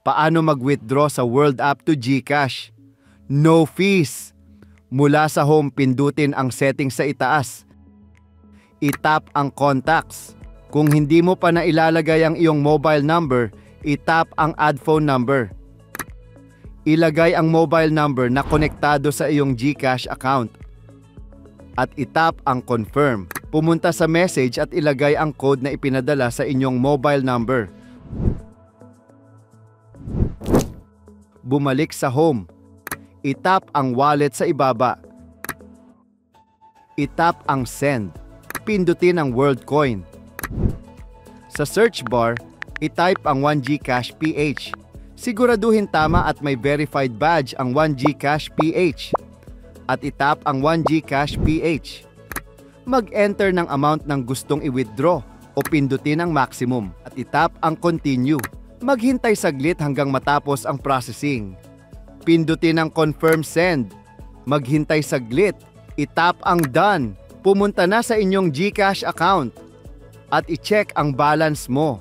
Paano mag-withdraw sa World App to GCash? No fees. Mula sa home, pindutin ang settings sa itaas. I-tap ang contacts. Kung hindi mo pa nailalagay ang iyong mobile number, i-tap ang add phone number. Ilagay ang mobile number na konektado sa iyong GCash account. At i-tap ang confirm. Pumunta sa message at ilagay ang code na ipinadala sa inyong mobile number. Bumalik sa home. I-tap ang wallet sa ibaba. I-tap ang send. Pindutin ang WorldCoin. Sa search bar, i-type ang 1GCash PH. Siguraduhin tama at may verified badge ang 1GCash PH. At i-tap ang 1GCash PH. Mag-enter ng amount ng gustong i-withdraw o pindutin ang maximum. At i-tap ang continue. Maghintay saglit hanggang matapos ang processing. Pindutin ang confirm send. Maghintay saglit. I-tap ang done. Pumunta na sa inyong GCash account. At i-check ang balance mo.